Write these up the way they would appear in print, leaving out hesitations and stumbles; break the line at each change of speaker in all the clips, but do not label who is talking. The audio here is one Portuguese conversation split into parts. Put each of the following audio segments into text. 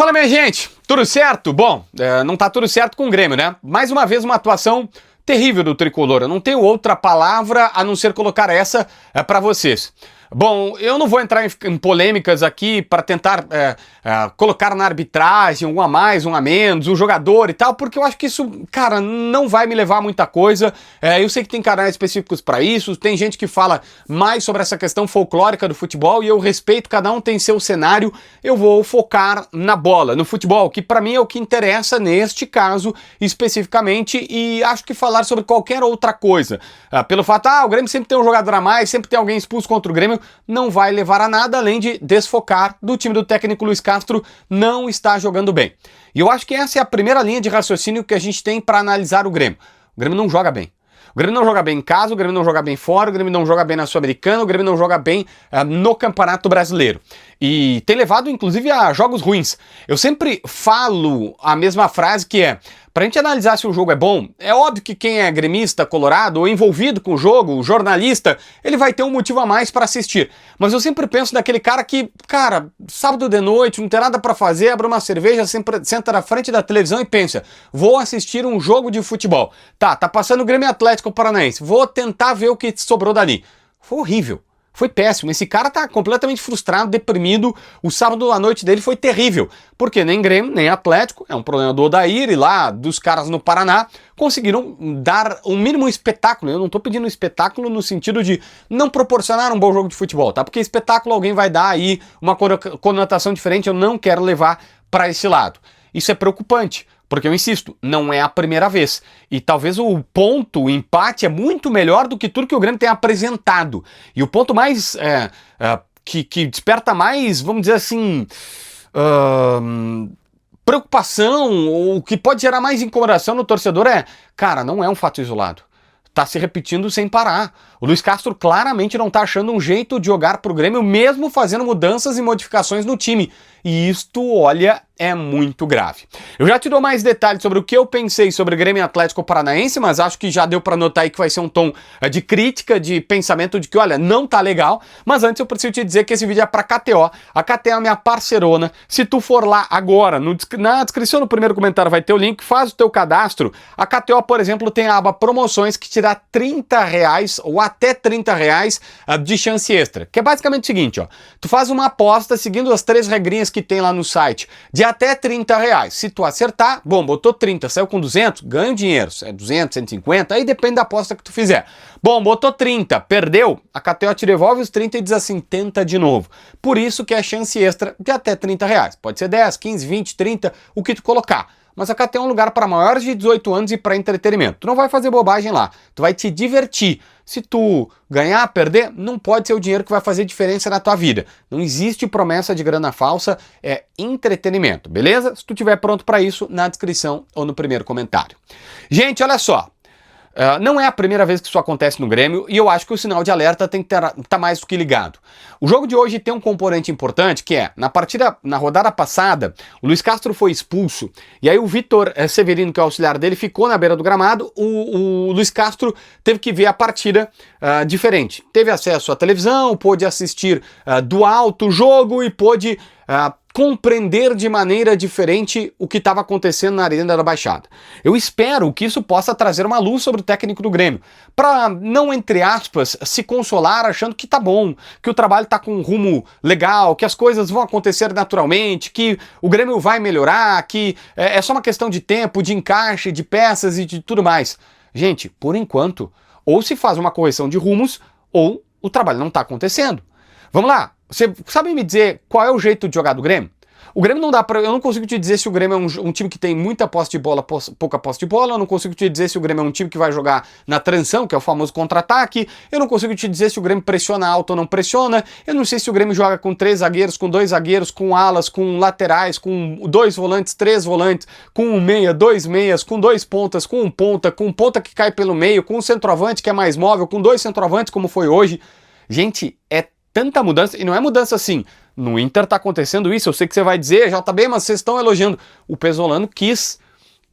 Fala, minha gente, tudo certo? Bom, não tá tudo certo com o Grêmio, né? Mais uma vez uma atuação terrível do Tricolor. Eu não tenho outra palavra a não ser colocar essa pra vocês. Bom, eu não vou entrar em polêmicas aqui para tentar colocar na arbitragem um a mais, um a menos, um jogador e tal, porque eu acho que isso, cara, não vai me levar a muita coisa. Eu sei que tem canais específicos para isso, tem gente que fala mais sobre essa questão folclórica do futebol e eu respeito, cada um tem seu cenário. Eu vou focar na bola, no futebol, que para mim é o que interessa neste caso especificamente, e acho que falar sobre qualquer outra coisa, pelo fato, o Grêmio sempre tem um jogador a mais, sempre tem alguém expulso contra o Grêmio, não vai levar a nada além de desfocar do time do técnico Luiz Castro não está jogando bem. E eu acho que essa é a primeira linha de raciocínio que a gente tem para analisar o Grêmio. O Grêmio não joga bem. O Grêmio não joga bem em casa, o Grêmio não joga bem fora, o Grêmio não joga bem na Sul-Americana, o Grêmio não joga bem no Campeonato Brasileiro. E tem levado, inclusive, a jogos ruins. Eu sempre falo a mesma frase que é, pra gente analisar se o jogo é bom, é óbvio que quem é gremista, colorado ou envolvido com o jogo, o jornalista, ele vai ter um motivo a mais para assistir. Mas eu sempre penso naquele cara que, cara, sábado de noite, não tem nada para fazer, abre uma cerveja, senta na frente da televisão e pensa, vou assistir um jogo de futebol. Tá passando o Grêmio Atlético Paranaense, vou tentar ver o que sobrou dali. Foi horrível. Foi péssimo, esse cara tá completamente frustrado, deprimido, o sábado à noite dele foi terrível, porque nem Grêmio, nem Atlético, é um problema do Odair e lá dos caras no Paraná, conseguiram dar um mínimo espetáculo. Eu não tô pedindo espetáculo no sentido de não proporcionar um bom jogo de futebol, tá? Porque espetáculo alguém vai dar aí uma conotação diferente, eu não quero levar para esse lado. Isso é preocupante. Porque eu insisto, não é a primeira vez. E talvez o ponto, o empate, é muito melhor do que tudo que o Grêmio tem apresentado. E o ponto mais que desperta mais, vamos dizer assim, preocupação, ou que pode gerar mais incomodação no torcedor é, cara, não é um fato isolado. Tá se repetindo sem parar. O Luiz Castro claramente não tá achando um jeito de jogar pro Grêmio, mesmo fazendo mudanças e modificações no time. E isto, olha, é muito grave. Eu já te dou mais detalhes sobre o que eu pensei sobre o Grêmio e Atlético Paranaense, mas acho que já deu pra notar aí que vai ser um tom de crítica, de pensamento de que, olha, não tá legal. Mas antes eu preciso te dizer que esse vídeo é pra KTO. A KTO é a minha parcerona. Se tu for lá agora, na descrição do primeiro comentário vai ter o link, faz o teu cadastro. A KTO, por exemplo, tem a aba promoções que te dá R$30 ou até R$30 de chance extra. Que é basicamente o seguinte, ó. Tu faz uma aposta seguindo as 3 regrinhas que tem lá no site, de até R$30. Se tu acertar, bom, botou 30, saiu com 200, ganha dinheiro. É 200, 150, aí depende da aposta que tu fizer. Bom, botou 30, perdeu, a KTO te devolve os 30 e diz assim, tenta de novo. Por isso que é chance extra de até R$30. Pode ser 10, 15, 20, 30, o que tu colocar. Mas a KTO é um lugar para maiores de 18 anos e para entretenimento. Tu não vai fazer bobagem lá, tu vai te divertir. Se tu ganhar, perder, não pode ser o dinheiro que vai fazer diferença na tua vida. Não existe promessa de grana falsa, é entretenimento, beleza? Se tu estiver pronto para isso, na descrição ou no primeiro comentário. Gente, olha só. Não é a primeira vez que isso acontece no Grêmio e eu acho que o sinal de alerta tem que estar mais do que ligado. O jogo de hoje tem um componente importante que é, na rodada passada, o Luiz Castro foi expulso e aí o Vitor Severino, que é o auxiliar dele, ficou na beira do gramado, o Luiz Castro teve que ver a partida diferente. Teve acesso à televisão, pôde assistir do alto o jogo e pôde compreender de maneira diferente o que estava acontecendo na Arena da Baixada. Eu espero que isso possa trazer uma luz sobre o técnico do Grêmio, para não, entre aspas, se consolar achando que tá bom, que o trabalho tá com um rumo legal, que as coisas vão acontecer naturalmente, que o Grêmio vai melhorar, que é só uma questão de tempo, de encaixe, de peças e de tudo mais. Gente, por enquanto, ou se faz uma correção de rumos, ou o trabalho não tá acontecendo. Vamos lá. Você sabe me dizer qual é o jeito de jogar do Grêmio? O Grêmio não dá pra... Eu não consigo te dizer se o Grêmio é um time que tem muita posse de bola, pouca posse de bola. Eu não consigo te dizer se o Grêmio é um time que vai jogar na transição, que é o famoso contra-ataque. Eu não consigo te dizer se o Grêmio pressiona alto ou não pressiona. Eu não sei se o Grêmio joga com 3 zagueiros, com 2 zagueiros, com alas, com laterais, com 2 volantes, 3 volantes, com 1 meia, 2 meias, com 2 pontas, com um ponta que cai pelo meio, com um centroavante que é mais móvel, com 2 centroavantes como foi hoje. Gente, é tanta mudança, e não é mudança assim, no Inter tá acontecendo isso, eu sei que você vai dizer, JB, mas vocês estão elogiando. O Pesolano quis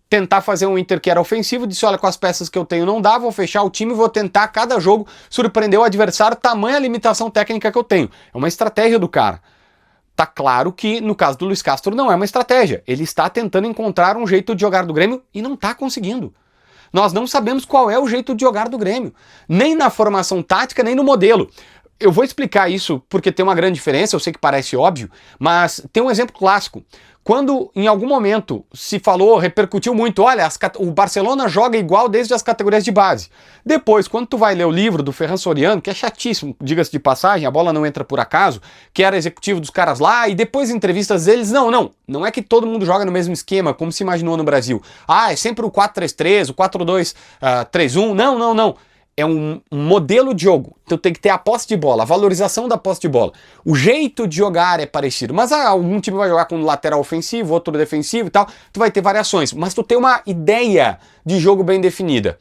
tentar fazer um Inter que era ofensivo, disse, olha, com as peças que eu tenho não dá, vou fechar o time, vou tentar cada jogo surpreender o adversário, tamanha limitação técnica que eu tenho. É uma estratégia do cara. Tá claro que, no caso do Luis Castro, não é uma estratégia. Ele está tentando encontrar um jeito de jogar do Grêmio e não está conseguindo. Nós não sabemos qual é o jeito de jogar do Grêmio. Nem na formação tática, nem no modelo. Eu vou explicar isso porque tem uma grande diferença, eu sei que parece óbvio, mas tem um exemplo clássico. Quando em algum momento se falou, repercutiu muito, olha, o Barcelona joga igual desde as categorias de base. Depois, quando tu vai ler o livro do Ferran Soriano, que é chatíssimo, diga-se de passagem, a bola não entra por acaso, que era executivo dos caras lá, e depois entrevistas deles, não é que todo mundo joga no mesmo esquema, como se imaginou no Brasil. É sempre o 4-3-3, o 4-2-3-1, não. É um modelo de jogo, então tem que ter a posse de bola, a valorização da posse de bola. O jeito de jogar é parecido, mas algum time vai jogar com um lateral ofensivo, outro defensivo e tal, tu vai ter variações, mas tu tem uma ideia de jogo bem definida.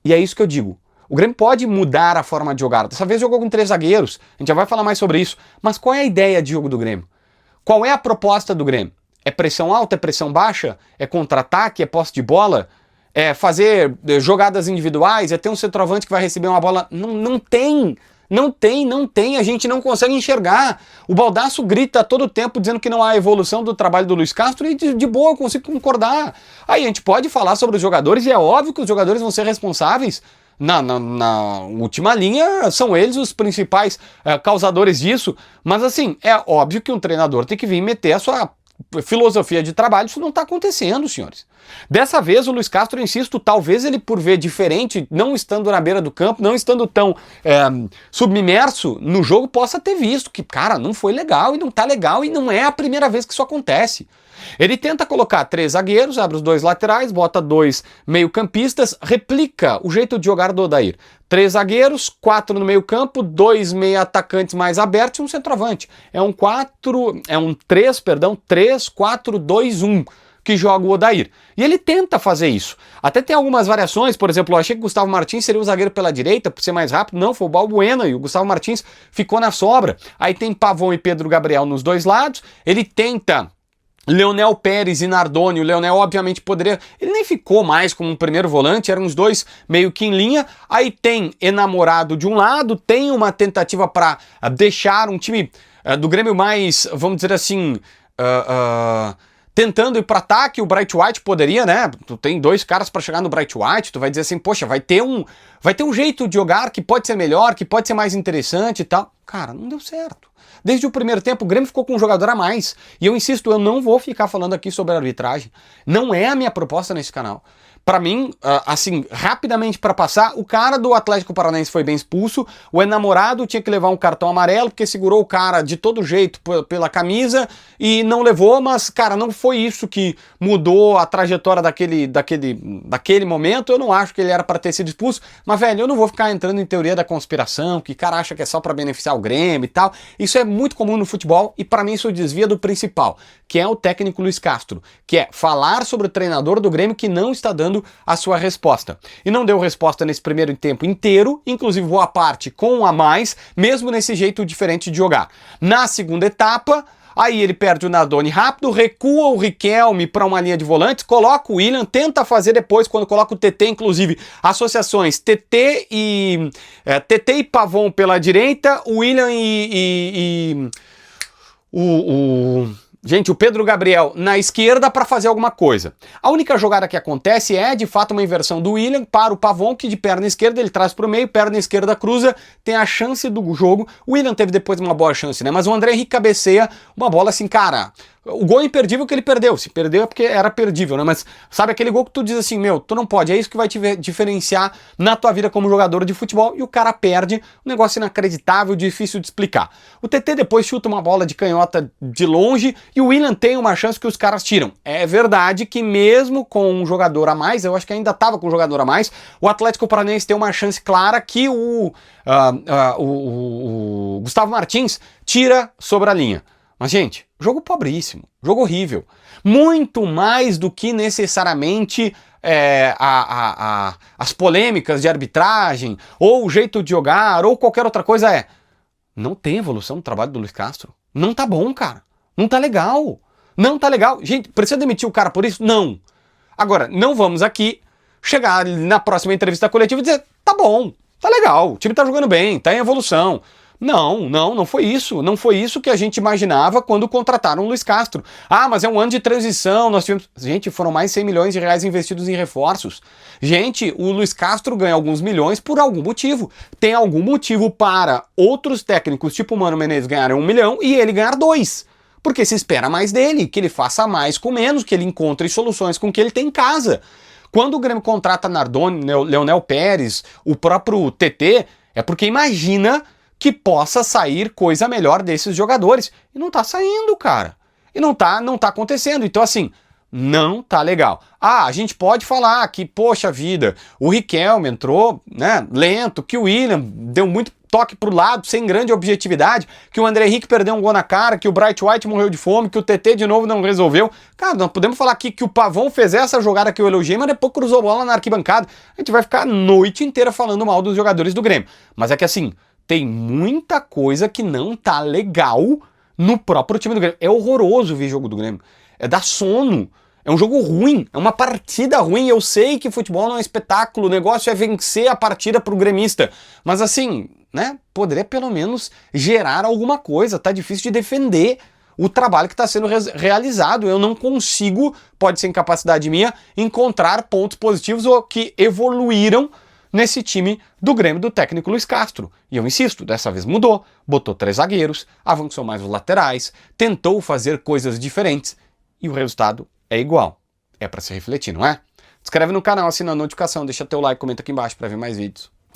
E é isso que eu digo. O Grêmio pode mudar a forma de jogar. Dessa vez jogou com 3 zagueiros, a gente já vai falar mais sobre isso, mas qual é a ideia de jogo do Grêmio? Qual é a proposta do Grêmio? É pressão alta, é pressão baixa? É contra-ataque, é posse de bola? É fazer jogadas individuais, é ter um centroavante que vai receber uma bola. Não tem, a gente não consegue enxergar. O Baldasso grita todo tempo dizendo que não há evolução do trabalho do Luis Castro e de boa eu consigo concordar. Aí a gente pode falar sobre os jogadores e é óbvio que os jogadores vão ser responsáveis. Na última linha, são eles os principais causadores disso, mas assim, é óbvio que um treinador tem que vir meter a sua filosofia de trabalho. Isso não está acontecendo, senhores. Dessa vez o Luis Castro, eu insisto, talvez ele por ver diferente, não estando na beira do campo, não estando tão submerso no jogo, possa ter visto que, cara, não foi legal e não tá legal e não é a primeira vez que isso acontece. Ele tenta colocar 3 zagueiros, abre os 2 laterais, bota 2 meio-campistas, replica o jeito de jogar do Odair. 3 zagueiros, 4 no meio-campo, 2 meio-atacantes mais abertos e um centroavante. É um 3-4-2-1 que joga o Odair. E ele tenta fazer isso. Até tem algumas variações, por exemplo, eu achei que o Gustavo Martins seria o zagueiro pela direita, por ser mais rápido. Não, foi o Balbuena e o Gustavo Martins ficou na sobra. Aí tem Pavão e Pedro Gabriel nos 2 lados. Ele tenta Leonel Pérez e Nardoni. O Leonel obviamente poderia, ele nem ficou mais como um primeiro volante, eram os 2 meio que em linha. Aí tem Enamorado de um lado, tem uma tentativa para deixar um time do Grêmio mais, vamos dizer assim, tentando ir para ataque. O Bright White poderia, né? Tu tem 2 caras para chegar no Bright White, tu vai dizer assim, poxa, vai ter um jeito de jogar que pode ser melhor, que pode ser mais interessante e tal. Cara, não deu certo. Desde o primeiro tempo, o Grêmio ficou com um jogador a mais. E eu insisto, eu não vou ficar falando aqui sobre a arbitragem. Não é a minha proposta nesse canal. Pra mim, assim, rapidamente para passar, o cara do Atlético Paranaense foi bem expulso, o Enamorado tinha que levar um cartão amarelo, porque segurou o cara de todo jeito pela camisa e não levou, mas, cara, não foi isso que mudou a trajetória daquele momento. Eu não acho que ele era para ter sido expulso, mas, velho, eu não vou ficar entrando em teoria da conspiração, que cara acha que é só para beneficiar o Grêmio e tal. Isso é muito comum no futebol e para mim isso desvia do principal, que é o técnico Luis Castro, que é falar sobre o treinador do Grêmio que não está dando a sua resposta. E não deu resposta nesse primeiro tempo inteiro, inclusive boa parte com a mais, mesmo nesse jeito diferente de jogar. Na segunda etapa, aí ele perde o Nardoni rápido, recua o Riquelme para uma linha de volantes, coloca o William, tenta fazer depois, quando coloca o TT, inclusive, associações TT e Pavon pela direita, o William o Pedro Gabriel na esquerda para fazer alguma coisa. A única jogada que acontece é, de fato, uma inversão do William para o Pavon, que de perna esquerda ele traz para o meio, perna esquerda cruza, tem a chance do jogo. O William teve depois uma boa chance, né? Mas o André Henrique cabeceia uma bola assim, cara... O gol é imperdível que ele perdeu. Se perdeu é porque era perdível, né? Mas sabe aquele gol que tu diz assim, meu, tu não pode. É isso que vai te diferenciar na tua vida como jogador de futebol. E o cara perde. Um negócio inacreditável, difícil de explicar. O TT depois chuta uma bola de canhota de longe e o William tem uma chance que os caras tiram. É verdade que mesmo com um jogador a mais, eu acho que ainda tava com um jogador a mais, o Atlético Paranaense tem uma chance clara que o Gustavo Martins tira sobre a linha. Mas, gente, jogo pobríssimo, jogo horrível. Muito mais do que necessariamente as polêmicas de arbitragem, ou o jeito de jogar, ou qualquer outra coisa não tem evolução no trabalho do Luis Castro. Não tá bom, cara. Não tá legal. Não tá legal. Gente, precisa demitir o cara por isso? Não. Agora, não vamos aqui chegar na próxima entrevista coletiva e dizer, tá bom, tá legal, o time tá jogando bem, tá em evolução. Não foi isso. Não foi isso que a gente imaginava quando contrataram o Luis Castro. Ah, mas é um ano de transição, nós tivemos... Gente, foram mais 100 milhões de reais investidos em reforços. Gente, o Luis Castro ganha alguns milhões por algum motivo. Tem algum motivo para outros técnicos, tipo o Mano Menezes, ganharem 1 milhão e ele ganhar 2. Porque se espera mais dele, que ele faça mais com menos, que ele encontre soluções com o que ele tem em casa. Quando o Grêmio contrata Nardoni, Leonel Pérez, o próprio TT, é porque imagina que possa sair coisa melhor desses jogadores. E não tá saindo, cara. E não tá acontecendo. Então, assim, não tá legal. Ah, a gente pode falar que, poxa vida, o Riquelme entrou, né, lento, que o William deu muito toque pro lado, sem grande objetividade, que o André Henrique perdeu um gol na cara, que o Bright White morreu de fome, que o TT de novo não resolveu. Cara, nós podemos falar aqui que o Pavão fez essa jogada que eu elogiei, mas depois cruzou a bola na arquibancada. A gente vai ficar a noite inteira falando mal dos jogadores do Grêmio. Mas é que assim, tem muita coisa que não tá legal no próprio time do Grêmio. É horroroso ver jogo do Grêmio. É dar sono. É um jogo ruim, é uma partida ruim. Eu sei que futebol não é espetáculo, o negócio é vencer a partida pro gremista. Mas assim, né, poderia pelo menos gerar alguma coisa. Tá difícil de defender o trabalho que está sendo realizado. Eu não consigo, pode ser incapacidade minha, encontrar pontos positivos ou que evoluíram nesse time do Grêmio do técnico Luis Castro. E eu insisto, dessa vez mudou, botou 3 zagueiros, avançou mais os laterais, tentou fazer coisas diferentes e o resultado é igual. É para se refletir, não é? Se inscreve no canal, assina a notificação, deixa teu like, comenta aqui embaixo para ver mais vídeos.